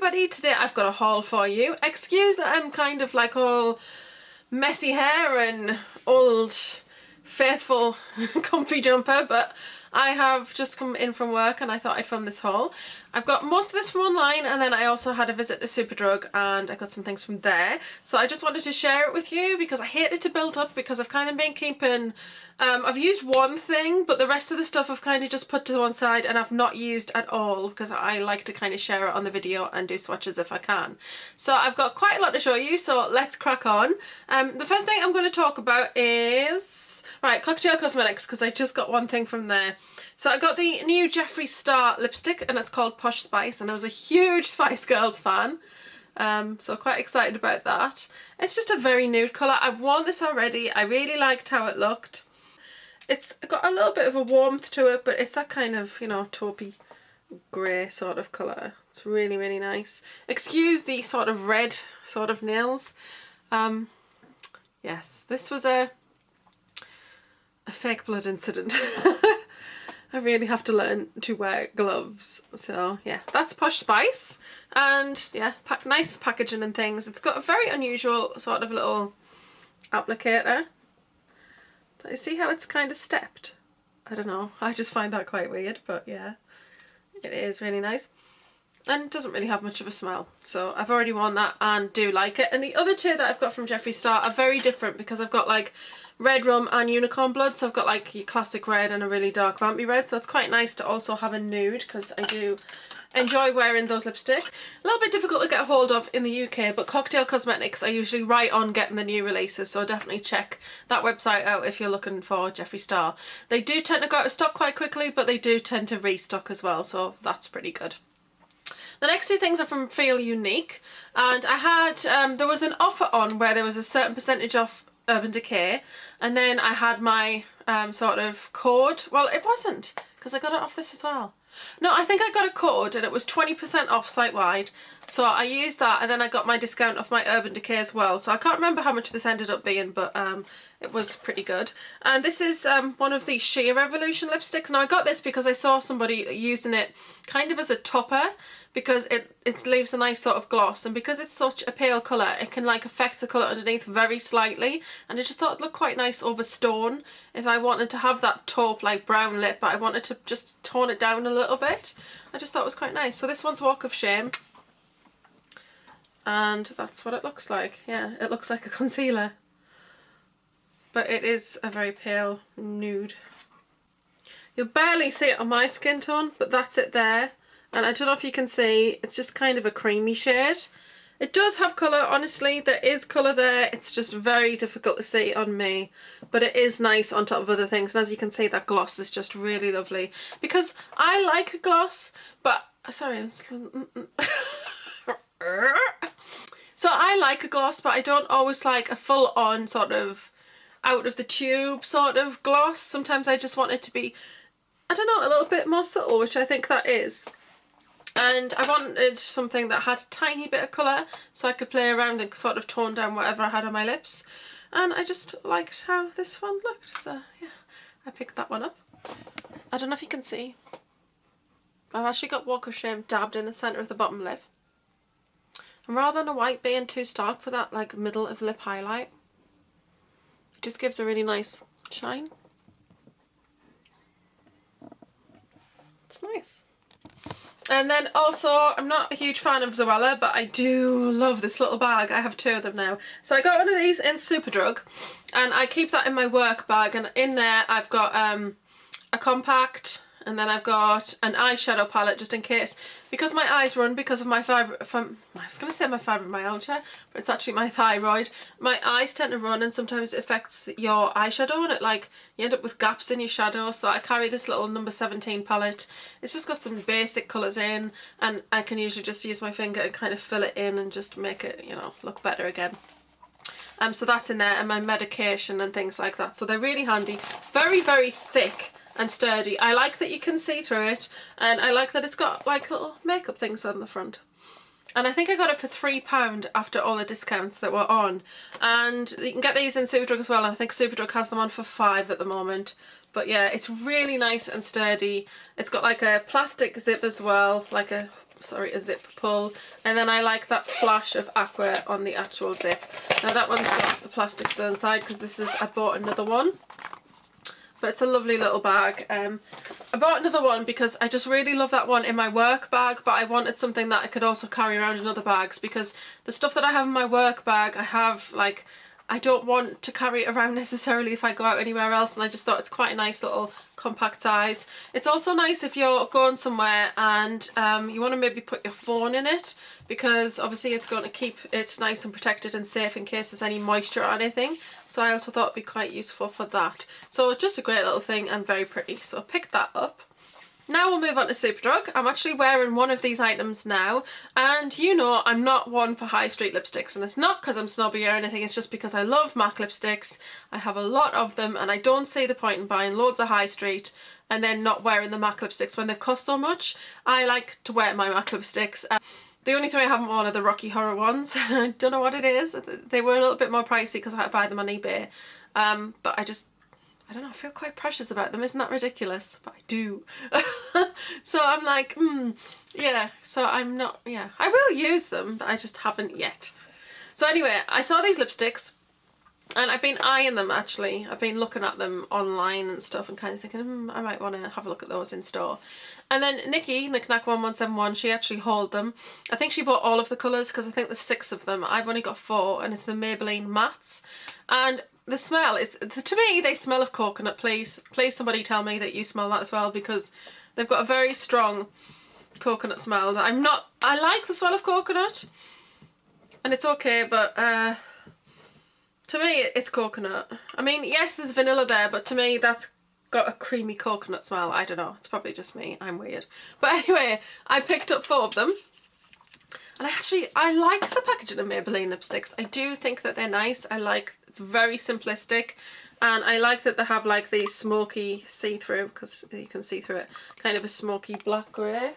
everybody, today I've got a haul for you. Excuse that I'm kind of like all messy hair and old faithful comfy jumper, but I have just come in from work and I thought I'd film this haul. I've got most of this from online, and then I also had a visit to Superdrug and I got some things from there. So I just wanted to share it with you because I hate it to build up, because I've kind of been keeping, I've used one thing, but the rest of the stuff I've kind of just put to one side and I've not used at all because I like to kind of share it on the video and do swatches if I can. So I've got quite a lot to show you, so let's crack on. The first thing I'm going to talk about is, right, Cocktail Cosmetics, because I just got one thing from there. So I got the new Jeffree Star lipstick and it's called Posh Spice, and I was a huge Spice Girls fan. So quite excited about that. It's just a very nude colour. I've worn this already. I really liked how it looked. It's got a little bit of a warmth to it, but it's that kind of, you know, taupey grey sort of colour. It's really, really nice. Excuse the sort of red sort of nails. Yes, this was a fake blood incident. I really have to learn to wear gloves. So yeah, that's Posh Spice, and yeah, nice packaging and things. It's got a very unusual sort of little applicator. Do you see how it's kind of stepped? I don't know, I just find that quite weird, but yeah, it is really nice. And it doesn't really have much of a smell, so I've already worn that and do like it. And the other two that I've got from Jeffree Star are very different because I've got like red rum and unicorn blood, so I've got like your classic red and a really dark vampy red, so it's quite nice to also have a nude because I do enjoy wearing those lipsticks. A little bit difficult to get a hold of in the UK, but Cocktail Cosmetics are usually right on getting the new releases, so definitely check that website out if you're looking for Jeffree Star. They do tend to go out of stock quite quickly, but they do tend to restock as well, so that's pretty good. The next two things are from Feel Unique, and I had, there was an offer on where there was a certain percentage off Urban Decay, and then I had my sort of code. Well, it wasn't, because I got it off this as well. No, I think I got a code and it was 20% off site-wide, so I used that, and then I got my discount off my Urban Decay as well. So I can't remember how much this ended up being, but it was pretty good. And this is one of the Sheer Revolution lipsticks. Now I got this because I saw somebody using it kind of as a topper, because it leaves a nice sort of gloss, and because it's such a pale colour it can like affect the colour underneath very slightly, and I just thought it looked quite nice over stone if I wanted to have that taupe like brown lip, but I wanted to just tone it down a little bit. I just thought it was quite nice. So this one's Walk of Shame, and that's what it looks like. Yeah, it looks like a concealer, but it is a very pale nude. You'll barely see it on my skin tone, but that's it there. And I don't know if you can see, it's just kind of a creamy shade. It does have colour, honestly, there is colour there, it's just very difficult to see on me. But it is nice on top of other things, and as you can see that gloss is just really lovely. Because I like a gloss, but, sorry, I'm so I like a gloss, but I don't always like a full-on sort of out of the tube sort of gloss. Sometimes I just want it to be, I don't know, a little bit more subtle, which I think that is. And I wanted something that had a tiny bit of colour so I could play around and sort of tone down whatever I had on my lips. And I just liked how this one looked, so yeah, I picked that one up. I don't know if you can see, I've actually got Walk of Shame dabbed in the centre of the bottom lip. And rather than a white being too stark for that like middle of the lip highlight, it just gives a really nice shine. It's nice. And then also, I'm not a huge fan of Zoella, but I do love this little bag. I have two of them now. So I got one of these in Superdrug, and I keep that in my work bag, and in there I've got a compact, and then I've got an eyeshadow palette just in case, because my eyes run because of my I was going to say my fibromyalgia, but it's actually my thyroid. My eyes tend to run, and sometimes it affects your eyeshadow, and it like, you end up with gaps in your shadow. So I carry this little number 17 palette. It's just got some basic colours in, and I can usually just use my finger and kind of fill it in and just make it, you know, look better again. So that's in there, and my medication and things like that. So they're really handy. Very, very thick and sturdy. I like that you can see through it, and I like that it's got like little makeup things on the front. And I think I got it for £3 after all the discounts that were on. And you can get these in Superdrug as well, and I think Superdrug has them on for £5 at the moment. But yeah, it's really nice and sturdy. It's got like a plastic zip as well, like a a zip pull, and then I like that flash of aqua on the actual zip. Now that one's got the plastic still inside because this is, I bought another one. But it's a lovely little bag. I bought another one because I just really love that one in my work bag, but I wanted something that I could also carry around in other bags, because the stuff that I have in my work bag, I have like, I don't want to carry it around necessarily if I go out anywhere else, and I just thought it's quite a nice little compact size. It's also nice if you're going somewhere and you want to maybe put your phone in it, because obviously it's going to keep it nice and protected and safe in case there's any moisture or anything. So I also thought it'd be quite useful for that. So just a great little thing and very pretty. So I picked that up. Now we'll move on to Superdrug. I'm actually wearing one of these items now, and you know I'm not one for high street lipsticks, and it's not because I'm snobby or anything, it's just because I love MAC lipsticks. I have a lot of them and I don't see the point in buying loads of high street and then not wearing the MAC lipsticks when they've cost so much. I like to wear my MAC lipsticks. The only three I haven't worn are the Rocky Horror ones. I don't know what it is. They were a little bit more pricey because I had to buy them on eBay, but I don't know, I feel quite precious about them. Isn't that ridiculous? But I do. So I'm like, yeah, so I'm not, yeah. I will use them, but I just haven't yet. So anyway, I saw these lipsticks and I've been eyeing them actually. I've been looking at them online and stuff and kind of thinking, I might want to have a look at those in store. And then Nikki, Knickknack1171, she actually hauled them. I think she bought all of the colours because I think there's 6 of them. I've only got 4, and it's the Maybelline mattes. And the smell is, to me, they smell of coconut. Please somebody tell me that you smell that as well, because they've got a very strong coconut smell that I like the smell of coconut and it's okay, but to me it's coconut. I mean, yes, there's vanilla there, but to me that's got a creamy coconut smell. I don't know, it's probably just me, I'm weird. But anyway, I picked up 4 of them. And I like the packaging of Maybelline lipsticks. I do think that they're nice. It's very simplistic, and I like that they have like these smoky see-through, because you can see through it, kind of a smoky black grey.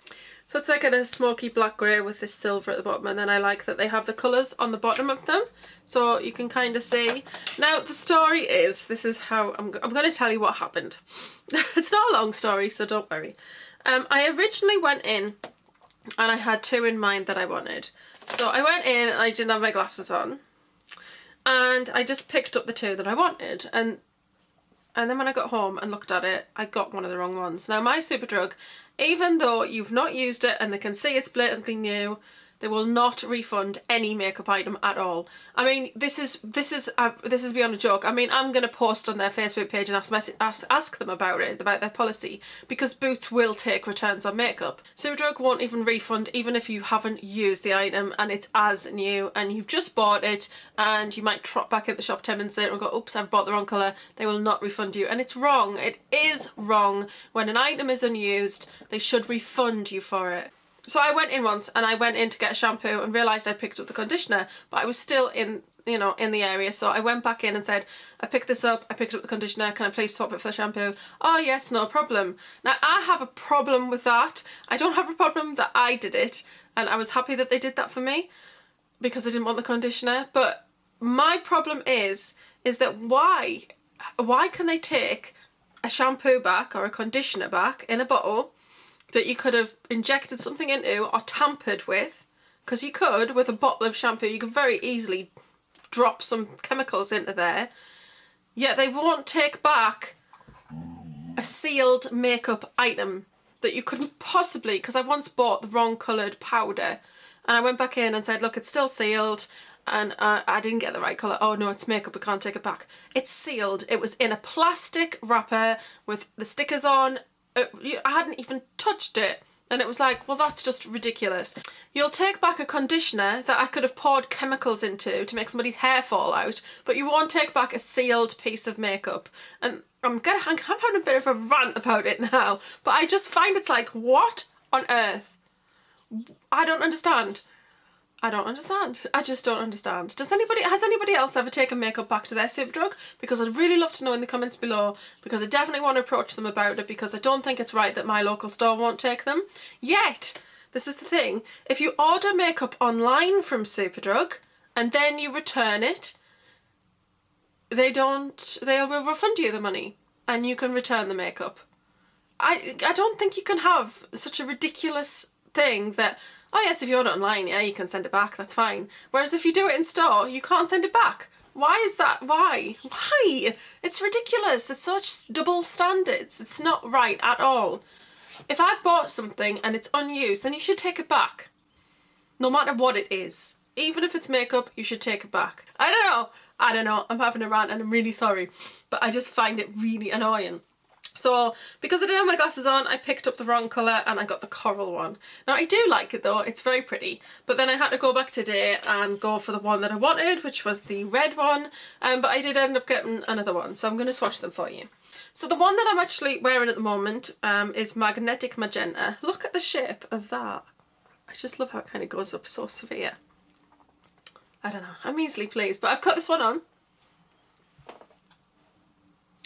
So it's like a smoky black grey with this silver at the bottom, and then I like that they have the colours on the bottom of them, so you can kind of see. Now the story is, this is how, I'm going to tell you what happened. It's not a long story, so don't worry. I originally went in and I had 2 in mind that I wanted. So I went in and I didn't have my glasses on, and I just picked up the 2 that I wanted, and then when I got home and looked at it, I got one of the wrong ones. Now my Superdrug, even though you've not used it and they can see it's blatantly new, they will not refund any makeup item at all. I mean, this is beyond a joke. I mean, I'm going to post on their Facebook page and ask them about it, about their policy, because Boots will take returns on makeup. Superdrug won't even refund, even if you haven't used the item and it's as new and you've just bought it and you might trot back at the shop 10 minutes later and go, oops, I've bought the wrong colour. They will not refund you, and it's wrong. It is wrong. When an item is unused, they should refund you for it. So I went in once and I went in to get a shampoo and realised I picked up the conditioner, but I was still in the area. So I went back in and said, I picked this up, I picked up the conditioner, can I please swap it for the shampoo? Oh yes, no problem. Now I have a problem with that. I don't have a problem that I did it, and I was happy that they did that for me because I didn't want the conditioner. But my problem is that why can they take a shampoo back or a conditioner back in a bottle that you could have injected something into or tampered with, because you could, with a bottle of shampoo, you could very easily drop some chemicals into there, yet they won't take back a sealed makeup item that you couldn't possibly, because I once bought the wrong coloured powder and I went back in and said, look, it's still sealed, and I didn't get the right colour. Oh no, it's makeup, we can't take it back. It's sealed. It was in a plastic wrapper with the stickers on. I hadn't even touched it, and it was like, well, that's just ridiculous. You'll take back a conditioner that I could have poured chemicals into to make somebody's hair fall out, but you won't take back a sealed piece of makeup. And I'm having a bit of a rant about it now, but I just find it's like, what on earth? I don't understand. I don't understand. I just don't understand. Has anybody else ever taken makeup back to their Superdrug? Because I'd really love to know in the comments below, because I definitely want to approach them about it, because I don't think it's right that my local store won't take them. Yet, this is the thing, if you order makeup online from Superdrug and then you return it, they will refund you the money and you can return the makeup. I don't think you can have such a ridiculous thing that Oh yes, if you order it online, yeah, you can send it back, that's fine. Whereas if you do it in store, you can't send it back. Why is that? Why? Why? It's ridiculous. It's such double standards. It's not right at all. If I've bought something and it's unused, then you should take it back. No matter what it is. Even if it's makeup, you should take it back. I don't know. I don't know. I'm having a rant and I'm really sorry. But I just find it really annoying. So, because I didn't have my glasses on, I picked up the wrong colour and I got the coral one. Now, I do like it though, it's very pretty. But then I had to go back today and go for the one that I wanted, which was the red one. But I did end up getting another one, so I'm going to swatch them for you. So the one that I'm actually wearing at the moment is Magnetic Magenta. Look at the shape of that. I just love how it kind of goes up so severe. I don't know, I'm easily pleased, but I've got this one on.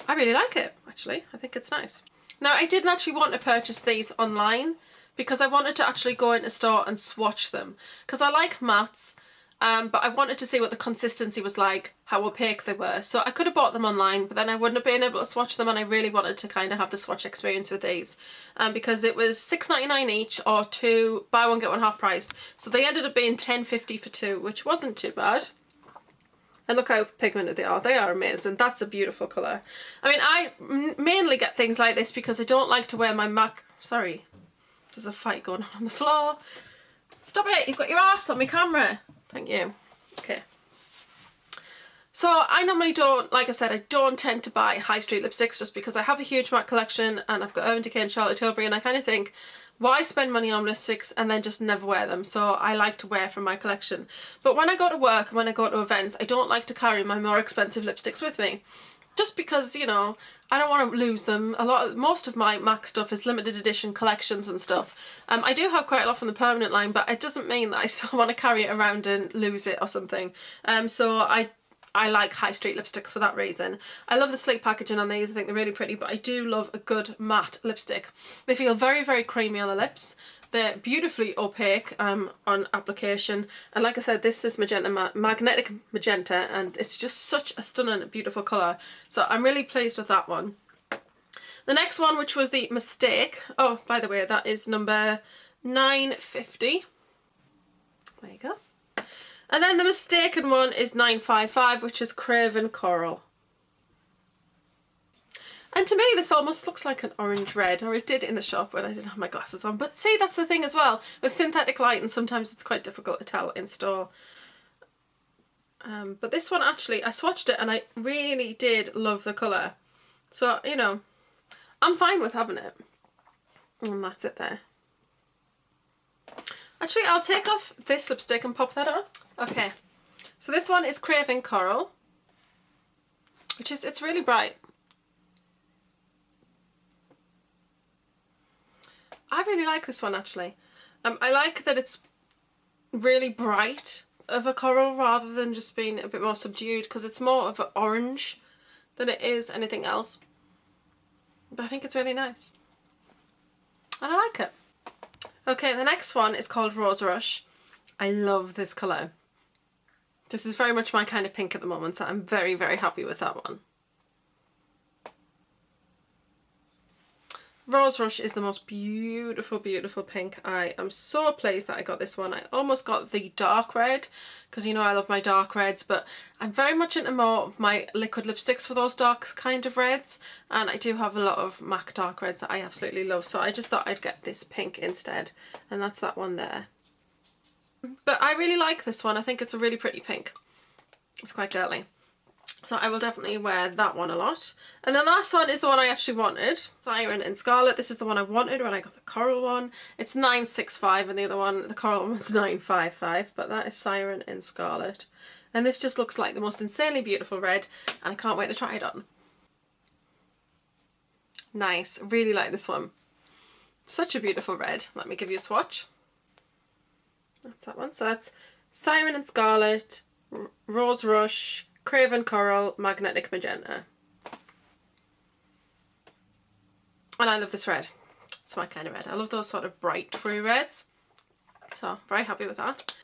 I really like it, actually. I think it's nice. Now, I didn't actually want to purchase these online because I wanted to actually go into a store and swatch them. Because I like mattes, but I wanted to see what the consistency was like, how opaque they were. So I could have bought them online, but then I wouldn't have been able to swatch them, and I really wanted to kind of have the swatch experience with these. Because it was $6.99 each, or two, buy one get one half price. So they ended up being $10.50 for two, which wasn't too bad. And look how pigmented they are. They are amazing. That's a beautiful colour. I mean, I mainly get things like this because I don't like to wear my MAC... Sorry. There's a fight going on the floor. Stop it. You've got your arse on my camera. Thank you. Okay. So I normally don't, like I said, I don't tend to buy high street lipsticks just because I have a huge MAC collection and I've got Urban Decay and Charlotte Tilbury, and I kind of think, why spend money on lipsticks and then just never wear them? So I like to wear from my collection. But when I go to work and when I go to events, I don't like to carry my more expensive lipsticks with me. Just because, you know, I don't want to lose them. Most of my MAC stuff is limited edition collections and stuff. I do have quite a lot from the permanent line, but it doesn't mean that I still want to carry it around and lose it or something. So I like high street lipsticks for that reason. I love the sleek packaging on these. I think they're really pretty, but I do love a good matte lipstick. They feel very, very creamy on the lips. They're beautifully opaque on application. And like I said, this is Magnetic Magenta, and it's just such a stunning, beautiful colour. So I'm really pleased with that one. The next one, which was the Mistake. Oh, by the way, that is number 950. There you go. And then the mistaken one is 955, which is Craven Coral. And to me, this almost looks like an orange red, or it did in the shop when I didn't have my glasses on. But see, that's the thing as well. With synthetic light, and sometimes it's quite difficult to tell in store. But this one, actually, I swatched it and I really did love the colour. So, you know, I'm fine with having it. And that's it there. Actually, I'll take off this lipstick and pop that on. Okay, so this one is Craven Coral, which is, it's really bright. I really like this one, actually. I like that it's really bright of a coral rather than just being a bit more subdued, because it's more of an orange than it is anything else. But I think it's really nice. And I like it. Okay, the next one is called Rose Rush. I love this colour. This is very much my kind of pink at the moment, so I'm very, very happy with that one. Rose Rush is the most beautiful, beautiful pink. I am so pleased that I got this one. I almost got the dark red, because you know I love my dark reds, but I'm very much into more of my liquid lipsticks for those dark kind of reds, and I do have a lot of MAC dark reds that I absolutely love, so I just thought I'd get this pink instead, and that's that one there. But I really like this one. I think it's a really pretty pink. It's quite girly. So I will definitely wear that one a lot. And then the last one is the one I actually wanted. Siren in Scarlet. This is the one I wanted when I got the coral one. It's 965 and the other one, the coral one, was 955. But that is Siren in Scarlet. And this just looks like the most insanely beautiful red. And I can't wait to try it on. Nice. Really like this one. Such a beautiful red. Let me give you a swatch. That's that one. So that's Siren and Scarlet, Rose Rush, Craven Coral, Magnetic Magenta. And I love this red. It's my kind of red. I love those sort of bright true reds. So very happy with that.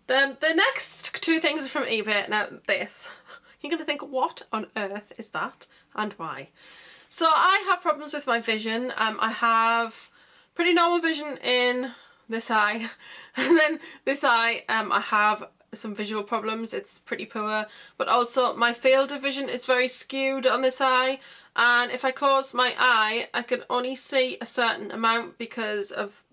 Then the next two things are from eBay. Now this, you're going to think, what on earth is that and why? So I have problems with my vision. I have pretty normal vision in this eye. And then this eye, I have some visual problems. It's pretty poor, but also my field of vision is very skewed on this eye, and if I close my eye I can only see a certain amount because of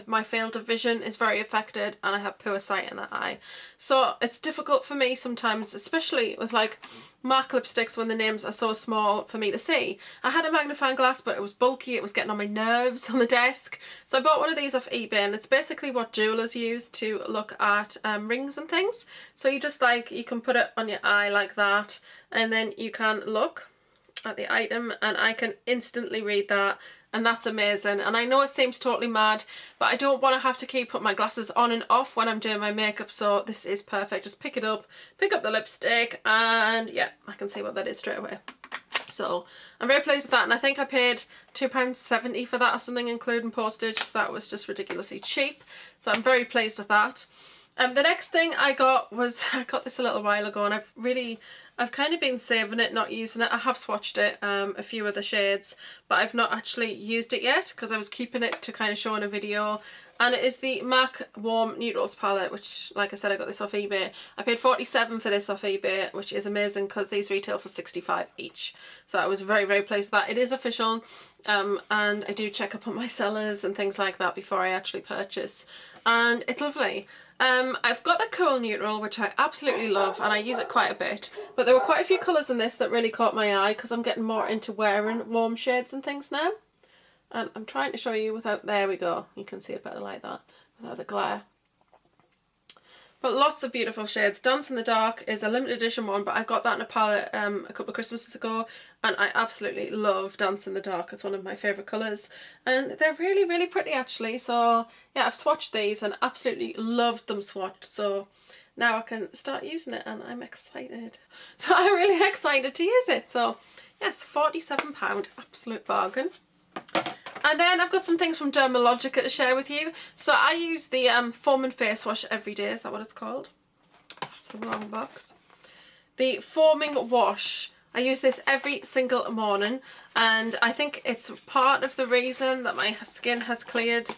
my field of vision is very affected, and I have poor sight in that eye. So it's difficult for me sometimes, especially with like MAC lipsticks when the names are so small for me to see. I had a magnifying glass, but it was bulky, it was getting on my nerves on the desk. So I bought one of these off eBay, and it's basically what jewelers use to look at rings and things. So you just like, you can put it on your eye like that, and then you can look at the item and I can instantly read that, and that's amazing. And I know it seems totally mad, but I don't want to have to keep putting my glasses on and off when I'm doing my makeup, so this is perfect. Just pick it up, pick up the lipstick, and yeah, I can see what that is straight away. So I'm very pleased with that, and I think I paid £2.70 for that or something, including postage, so that was just ridiculously cheap. So I'm very pleased with that. The next thing I got was, I got this a little while ago, and I've kind of been saving it, not using it. I have swatched it, a few other shades, but I've not actually used it yet because I was keeping it to kind of show in a video. And it is the MAC Warm Neutrals palette, which, like I said, I got this off eBay. I paid £47 for this off eBay, which is amazing because these retail for £65 each. So I was very, very pleased with that. It is official, and I do check up on my sellers and things like that before I actually purchase. And it's lovely. I've got the Cool Neutral, which I absolutely love, and I use it quite a bit, but there were quite a few colours in this that really caught my eye because I'm getting more into wearing warm shades and things now. And I'm trying to show you without, there we go, you can see it better like that, without the glare. But lots of beautiful shades. Dance in the Dark is a limited edition one, but I got that in a palette a couple of Christmases ago, and I absolutely love Dance in the Dark. It's one of my favourite colours, and they're really, really pretty actually. So yeah, I've swatched these and absolutely loved them swatched, so now I can start using it, and I'm excited. So I'm really excited to use it. So yes, £47, absolute bargain. And then I've got some things from Dermalogica to share with you. So I use the Foaming Face Wash every day. Is that what it's called? That's the wrong box. The Foaming Wash. I use this every single morning, and I think it's part of the reason that my skin has cleared.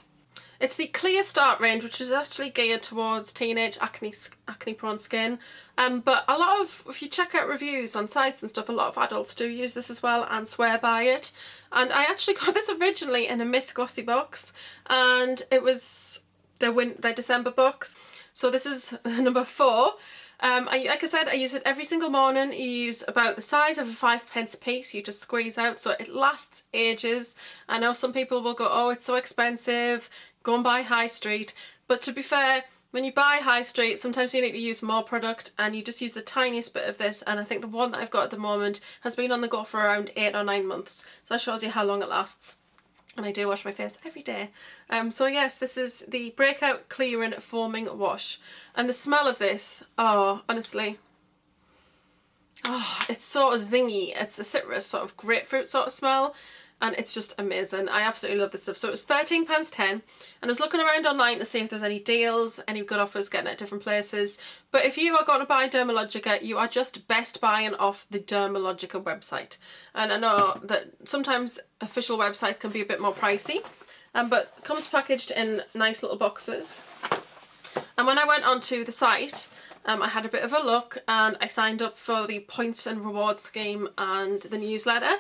It's the Clear Start range, which is actually geared towards teenage acne prone skin. But a lot of, if you check out reviews on sites and stuff, a lot of adults do use this as well and swear by it. And I actually got this originally in a Miss Glossy box, and it was their December box. So this is number 4. Like I said, I use it every single morning. You use about the size of a 5p piece. You just squeeze out, so it lasts ages. I know some people will go, oh, it's so expensive, go and buy high street. But to be fair, when you buy high street, sometimes you need to use more product, and you just use the tiniest bit of this. And I think the one that I've got at the moment has been on the go for around 8 or 9 months. So that shows you how long it lasts. And I do wash my face every day. So yes, this is the Breakout Clearing Foaming Wash. And the smell of this, oh, honestly, oh, it's sort of zingy. It's a citrus, sort of grapefruit sort of smell. And it's just amazing. I absolutely love this stuff. So it was £13.10, and I was looking around online to see if there's any deals, any good offers getting it at different places. But if you are going to buy Dermalogica, you are just best buying off the Dermalogica website. And I know that sometimes official websites can be a bit more pricey, but it comes packaged in nice little boxes. And when I went onto the site, I had a bit of a look, and I signed up for the points and rewards scheme and the newsletter.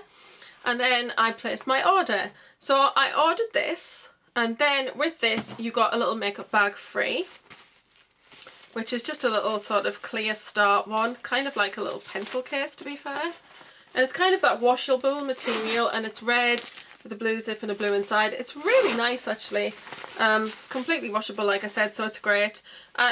And then I placed my order. So I ordered this, and then with this you got a little makeup bag free, which is just a little sort of Clear Start one, kind of like a little pencil case to be fair. And it's kind of that washable material, and it's red with a blue zip and a blue inside. It's really nice actually. Completely washable, like I said, so it's great.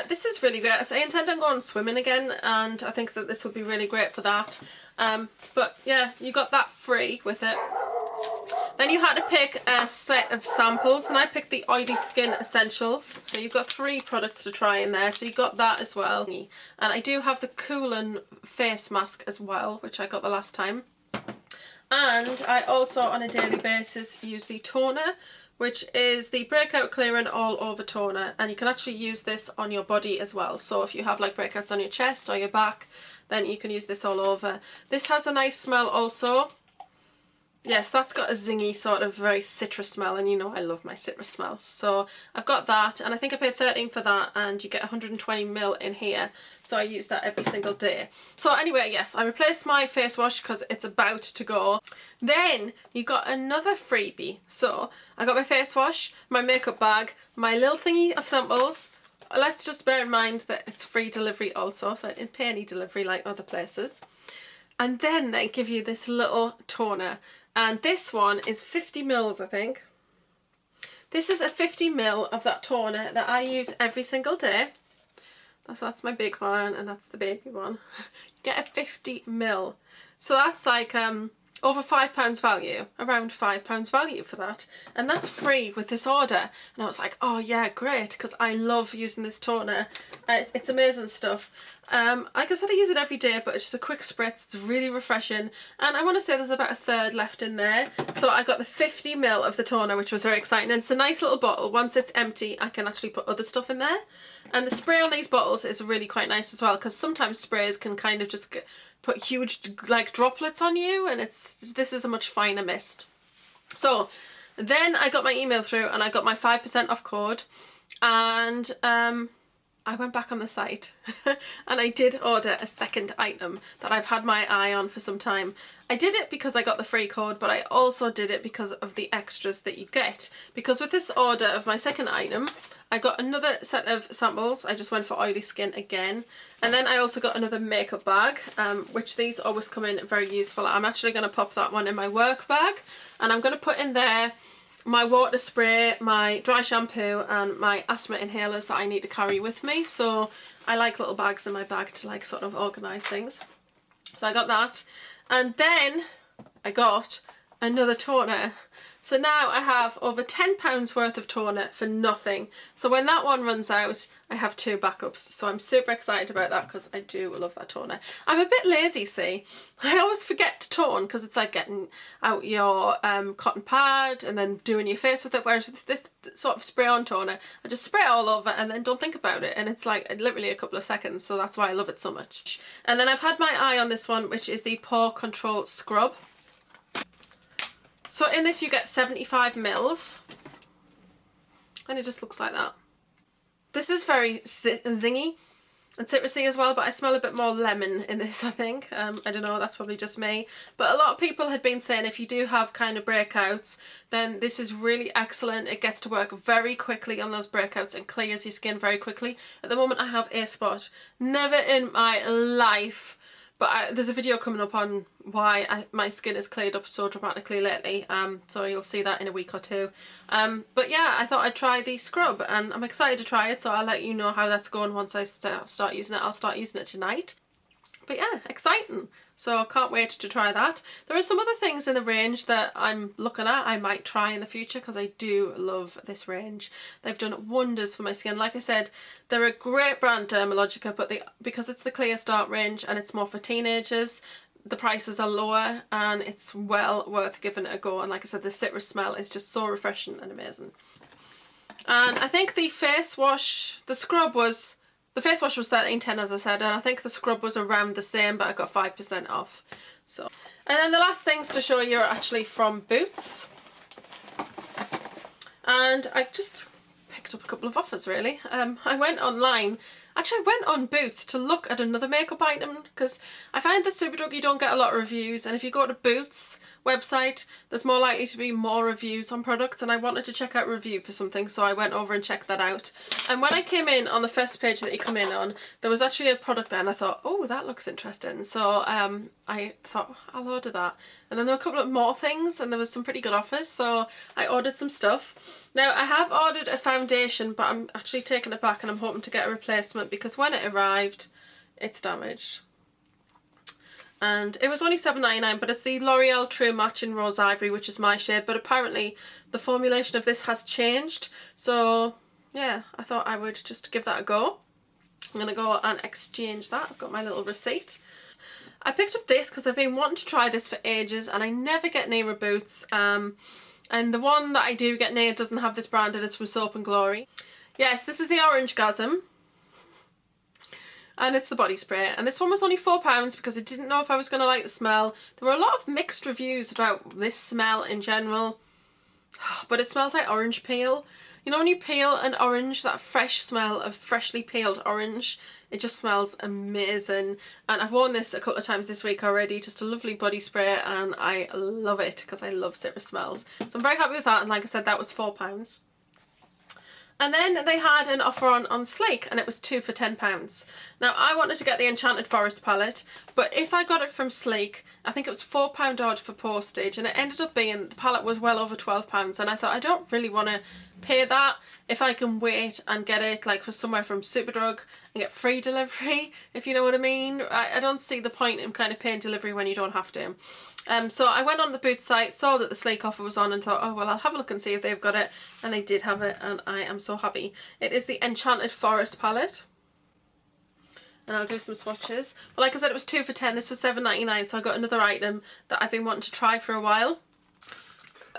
This is really great. So I intend on going swimming again, and I think that this will be really great for that. But yeah, you got that free with it. Then you had to pick a set of samples, and I picked the Oily Skin Essentials. So you've got 3 products to try in there, so you got that as well. And I do have the Cooling Face Mask as well, which I got the last time. And I also, on a daily basis, use the toner, which is the Breakout Clearing All Over Toner, and you can actually use this on your body as well. So if you have like breakouts on your chest or your back, then you can use this all over. This has a nice smell also. yes, that's got a zingy sort of very citrus smell, and you know I love my citrus smells. So I've got that, and I think I paid $13 for that, and you get 120ml in here. So I use that every single day. So anyway, yes, I replaced my face wash because it's about to go. Then you got another freebie. So I got my face wash, my makeup bag, my little thingy of samples. Let's just bear in mind that it's free delivery also, so I didn't pay any delivery like other places. And then they give you this little toner. And this one is 50ml, I think. This is a 50ml of that toner that I use every single day. So that's my big one, and that's the baby one. Get a 50ml. So that's like over £5 value, around £5 value for that. And that's free with this order. And I was like, oh yeah, great, because I love using this toner. It's amazing stuff. Like I said, I use it every day, but it's just a quick spritz. It's really refreshing, and I want to say there's about a third left in there. So I got the 50ml of the toner, which was very exciting, and it's a nice little bottle. Once it's empty, I can actually put other stuff in there, and the spray on these bottles is really quite nice as well, because sometimes sprays can kind of just put huge like droplets on you, and this is a much finer mist. So then I got my email through, and I got my 5% off code, and I went back on the site and I did order a second item that I've had my eye on for some time. I did it because I got the free code, but I also did it because of the extras that you get. Because with this order of my second item, I got another set of samples. I just went for oily skin again. And then I also got another makeup bag, which these always come in very useful. I'm actually going to pop that one in my work bag, and I'm going to put in there my water spray, my dry shampoo, and my asthma inhalers that I need to carry with me. So I like little bags in my bag to like sort of organise things. So I got that. And then I got another toner. So now I have over £10 worth of toner for nothing. So when that one runs out, I have 2 backups. So I'm super excited about that because I do love that toner. I'm a bit lazy, see. I always forget to tone because it's like getting out your cotton pad and then doing your face with it. Whereas this sort of spray-on toner, I just spray it all over and then don't think about it. And it's like literally a couple of seconds. So that's why I love it so much. And then I've had my eye on this one, which is the Pore Control Scrub. So in this you get 75ml, and it just looks like that. This is very zingy and citrusy as well, but I smell a bit more lemon in this, I think. I don't know, that's probably just me. But a lot of people had been saying if you do have kind of breakouts, then this is really excellent. It gets to work very quickly on those breakouts and clears your skin very quickly. At the moment I have a spot. Never in my life. But there's a video coming up on why my skin has cleared up so dramatically lately, so you'll see that in a week or two. But yeah, I thought I'd try the scrub, and I'm excited to try it, so I'll let you know how that's going once I start using it. I'll start using it tonight. But yeah, exciting. So I can't wait to try that. There are some other things in the range that I'm looking at I might try in the future because I do love this range. They've done wonders for my skin. Like I said, they're a great brand, Dermalogica, but because it's the Clear Start range and it's more for teenagers, the prices are lower and it's well worth giving it a go. And like I said, the citrus smell is just so refreshing and amazing. And I think the face wash, the scrub was... The face wash was $13.10 as I said, and I think the scrub was around the same, but I got 5% off. So, and then the last things to show you are actually from Boots. And I just picked up a couple of offers really. I went online. Actually, I went on Boots to look at another makeup item because I find that Superdrug you don't get a lot of reviews, and if you go to Boots website there's more likely to be more reviews on products, and I wanted to check out a review for something, so I went over and checked that out. And when I came in on the first page that you come in on, there was actually a product there and I thought, oh, that looks interesting. So I thought I'll order that. And then there were a couple of more things and there was some pretty good offers, so I ordered some stuff. Now I have ordered a foundation, but I'm actually taking it back and I'm hoping to get a replacement because when it arrived it's damaged. And it was only $7.99, but it's the L'Oreal True Match in Rose Ivory, which is my shade, but apparently the formulation of this has changed. So yeah, I thought I would just give that a go. I'm going to go and exchange that. I've got my little receipt. I picked up this because I've been wanting to try this for ages and I never get near a Boots. And the one that I do get near doesn't have this brand and it's from Soap and Glory. Yes, this is the Orange Gasm. and it's the body spray. And this one was only £4 because I didn't know if I was going to like the smell. There were a lot of mixed reviews about this smell in general, but it smells like orange peel. You know when you peel an orange, that fresh smell of freshly peeled orange, it just smells amazing. And I've worn this a couple of times this week already, just a lovely body spray, and I love it because I love citrus smells. So I'm very happy with that, and like I said, that was £4. And then they had an offer on Sleek, and it was 2 for £10. Now I wanted to get the Enchanted Forest palette, but if I got it from Sleek, I think it was £4 odd for postage, and it ended up being, the palette was well over £12, and I thought I don't really want to pay that if I can wait and get it like for somewhere from Superdrug and get free delivery, if you know what I mean. I don't see the point in kind of paying delivery when you don't have to. So I went on the Boots site, saw that the Sleek offer was on, and thought, oh well, I'll have a look and see if they've got it, and they did have it, and I am so happy. It is the Enchanted Forest palette, and I'll do some swatches. But like I said, it was 2 for £10, this was £7.99, so I got another item that I've been wanting to try for a while.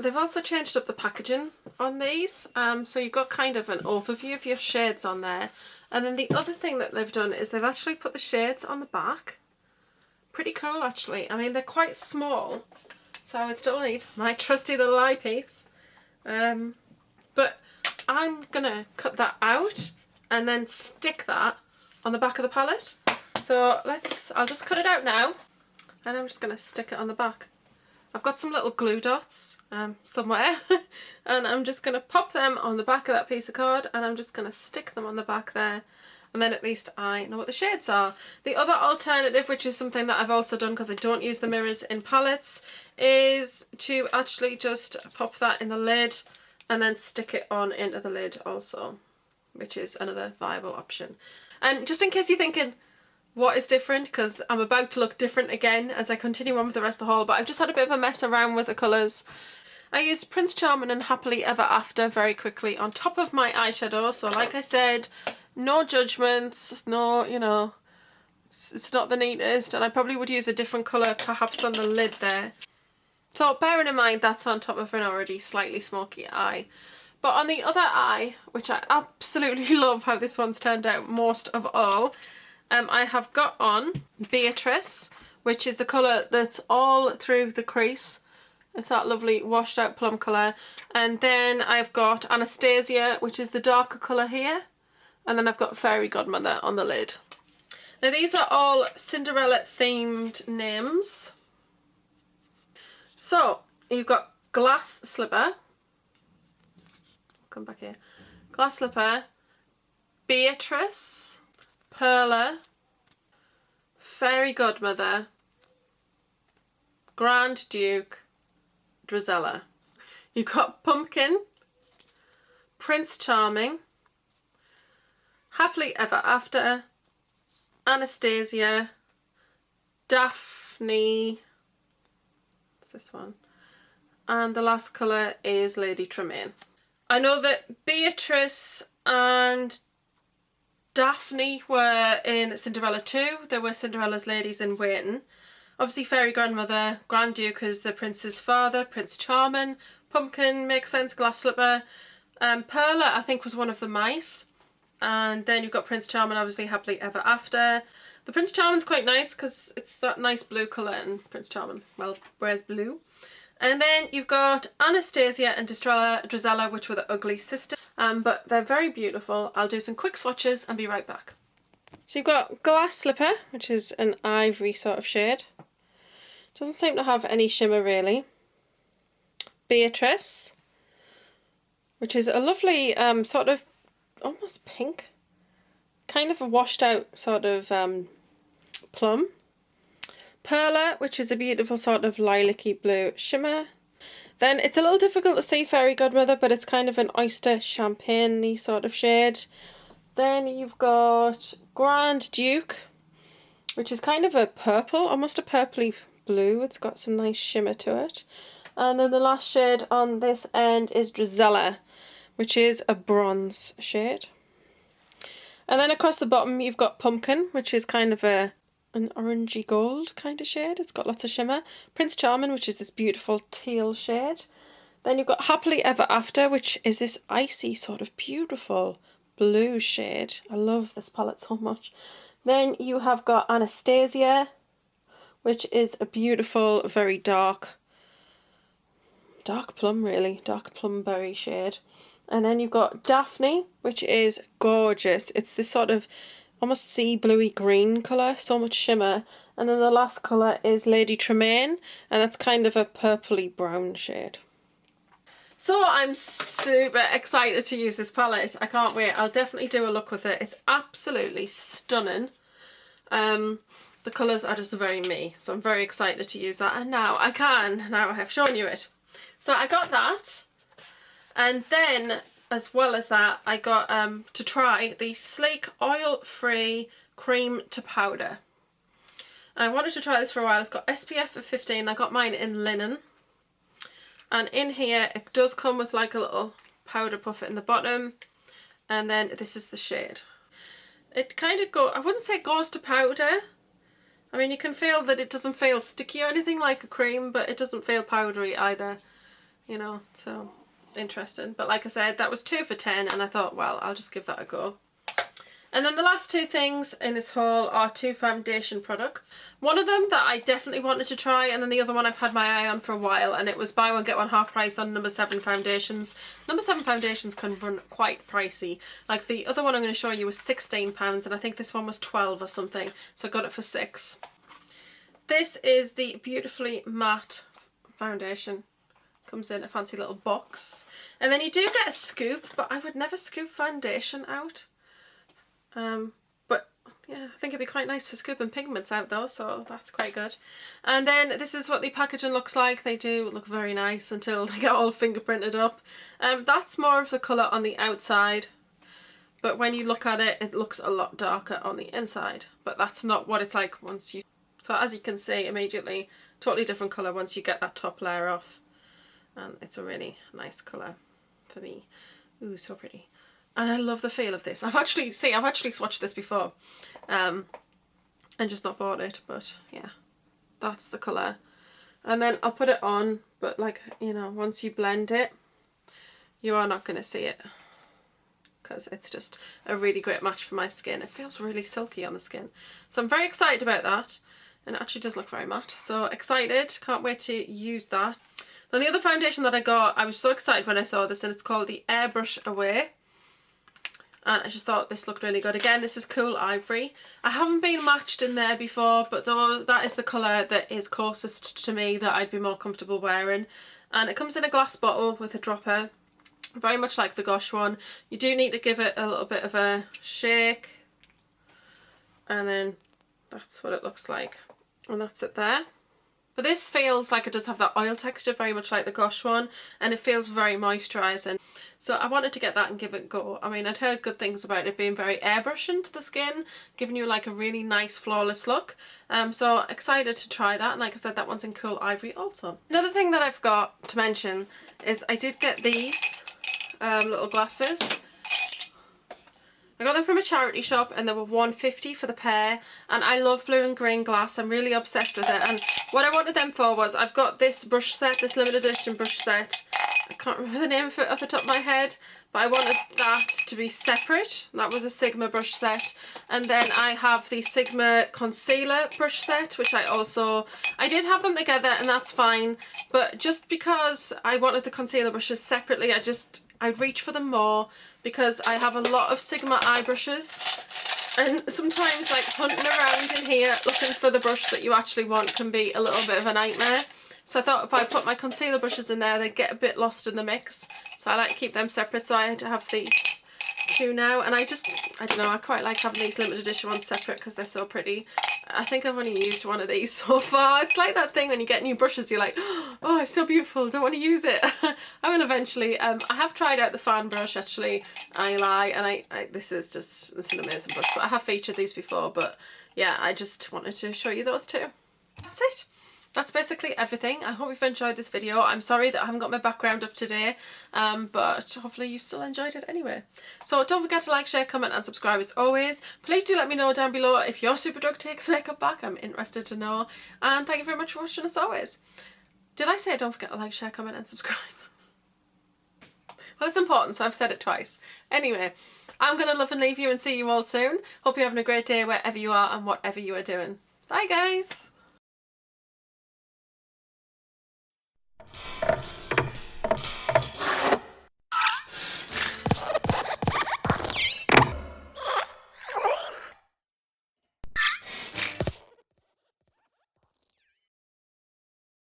They've also changed up the packaging on these, so you've got kind of an overview of your shades on there. And then the other thing that they've done is they've actually put the shades on the back. Pretty cool actually. I mean, they're quite small, so I would still need my trusty little eyepiece. But I'm gonna cut that out and then stick that on the back of the palette. So I'll just cut it out now, and I'm just gonna stick it on the back. I've got some little glue dots somewhere, and I'm just going to pop them on the back of that piece of card, and I'm just going to stick them on the back there, and then at least I know what the shades are. The other alternative, which is something that I've also done because I don't use the mirrors in palettes, is to actually just pop that in the lid and then stick it on into the lid also, which is another viable option. And just in case you're thinking, what is different, because I'm about to look different again as I continue on with the rest of the haul, but I've just had a bit of a mess around with the colours. I used Prince Charming and Happily Ever After very quickly on top of my eyeshadow, so like I said, no judgments, no, you know, it's not the neatest, and I probably would use a different colour perhaps on the lid there. So bearing in mind that's on top of an already slightly smoky eye. But on the other eye, which I absolutely love how this one's turned out most of all, I have got on Beatrice, which is the colour that's all through the crease. It's that lovely washed out plum colour. And then I've got Anastasia, which is the darker colour here. And then I've got Fairy Godmother on the lid. Now these are all Cinderella themed names. So you've got Glass Slipper. Come back here. Glass Slipper, Beatrice, Perla, Fairy Godmother, Grand Duke, Drizella. You've got Pumpkin, Prince Charming, Happily Ever After, Anastasia, Daphne, what's this one? And the last colour is Lady Tremaine. I know that Beatrice and Daphne were in Cinderella 2. There were Cinderella's ladies in waiting. Obviously Fairy Grandmother, Grand Duke is the prince's father, Prince Charming, Pumpkin makes sense, Glass Slipper. Perla I think was one of the mice. And then you've got Prince Charming, obviously Happily Ever After. The Prince Charming's quite nice because it's that nice blue colour, and Prince Charming, well, wears blue. And then you've got Anastasia and Drizella, which were the ugly sisters. But they're very beautiful. I'll do some quick swatches and be right back. So you've got Glass Slipper, which is an ivory sort of shade. Doesn't seem to have any shimmer really. Beatrice, which is a lovely sort of almost pink. Kind of a washed out sort of plum. Perla, which is a beautiful sort of lilac-y blue shimmer. Then it's a little difficult to see Fairy Godmother, but it's kind of an oyster champagne-y sort of shade. Then you've got Grand Duke, which is kind of a purple, almost a purpley blue. It's got some nice shimmer to it. And then the last shade on this end is Drizella, which is a bronze shade. And then across the bottom you've got Pumpkin, which is kind of an orangey gold kind of shade. It's got lots of shimmer. Prince Charming, which is this beautiful teal shade. Then you've got Happily Ever After, which is this icy sort of beautiful blue shade. I love this palette so much. Then you have got Anastasia, which is a beautiful, very dark plum, really, dark plum berry shade. And then you've got Daphne, which is gorgeous. It's this sort of almost sea bluey green colour, so much shimmer. And then the last colour is Lady Tremaine, and that's kind of a purpley brown shade. So I'm super excited to use this palette. I can't wait. I'll definitely do a look with it. It's absolutely stunning. The colours are just very me, so I'm very excited to use that. And now I have shown you it. So I got that, and then as well as that I got to try the Sleek Oil-Free Cream to Powder. I wanted to try this for a while. It's got SPF of 15. I got mine in linen. And in here it does come with like a little powder puff in the bottom, and then this is the shade. It kind of I wouldn't say it goes to powder. I mean, you can feel that it doesn't feel sticky or anything like a cream, but it doesn't feel powdery either, you know, so interesting. But like I said, that was 2 for 10, and I thought, well, I'll just give that a go. And then the last two things in this haul are 2 foundation products. One of them that I definitely wanted to try, and then the other one I've had my eye on for a while, and it was buy one get one half price on number 7 foundations. Number 7 foundations can run quite pricey. Like the other one I'm going to show you was £16, and I think this one was 12 or something, so I got it for 6. This is the Beautifully Matte foundation. Comes in a fancy little box. And then you do get a scoop, but I would never scoop foundation out. But yeah, I think it'd be quite nice for scooping pigments out though, so that's quite good. And then this is what the packaging looks like. They do look very nice until they get all fingerprinted up. That's more of the colour on the outside, but when you look at it, it looks a lot darker on the inside. But that's not what it's like once you... So as you can see, immediately, totally different colour once you get that top layer off. And it's a really nice colour for me. Ooh, so pretty. And I love the feel of this. I've actually swatched this before, and just not bought it, but yeah, that's the colour. And then I'll put it on, but like, you know, once you blend it, you are not going to see it, because it's just a really great match for my skin. It feels really silky on the skin. So I'm very excited about that, and it actually does look very matte. So excited, can't wait to use that. Then the other foundation that I got, I was so excited when I saw this, and it's called the Airbrush Away. And I just thought this looked really good. Again, this is Cool Ivory. I haven't been matched in there before, but though that is the colour that is closest to me that I'd be more comfortable wearing. And it comes in a glass bottle with a dropper, very much like the Gosh one. You do need to give it a little bit of a shake. And then that's what it looks like. And that's it there. But this feels like it does have that oil texture, very much like the Gosh one, and it feels very moisturising. So I wanted to get that and give it a go. I mean, I'd heard good things about it being very airbrushing to the skin, giving you like a really nice flawless look. So excited to try that, and like I said, that one's in Cool Ivory also. Another thing that I've got to mention is I did get these little glasses. I got them from a charity shop, and they were £1.50 for the pair, and I love blue and green glass. I'm really obsessed with it, and what I wanted them for was, I've got this brush set, this limited edition brush set. I can't remember the name of it off the top of my head, but I wanted that to be separate. That was a Sigma brush set. And then I have the Sigma concealer brush set, which I did have them together, and that's fine, but just because I wanted the concealer brushes separately, I'd reach for them more, because I have a lot of Sigma eye brushes, and sometimes like hunting around in here looking for the brush that you actually want can be a little bit of a nightmare. So I thought if I put my concealer brushes in there, they'd get a bit lost in the mix. So I like to keep them separate, so I had to have these two now. And I don't know, I quite like having these limited edition ones separate because they're so pretty. I think I've only used one of these so far. It's like that thing when you get new brushes, you're like, oh, it's so beautiful, don't want to use it. I will eventually. I have tried out the fan brush, actually, I lie, and this is an amazing brush. But I have featured these before, but yeah, I just wanted to show you those two. That's it. That's basically everything. I hope you've enjoyed this video. I'm sorry that I haven't got my background up today, but hopefully you still enjoyed it anyway. So don't forget to like, share, comment and subscribe as always. Please do let me know down below if your Superdrug takes makeup back. I'm interested to know. And thank you very much for watching as always. Did I say don't forget to like, share, comment and subscribe? Well, it's important, so I've said it twice. Anyway, I'm going to love and leave you and see you all soon. Hope you're having a great day wherever you are and whatever you are doing. Bye, guys.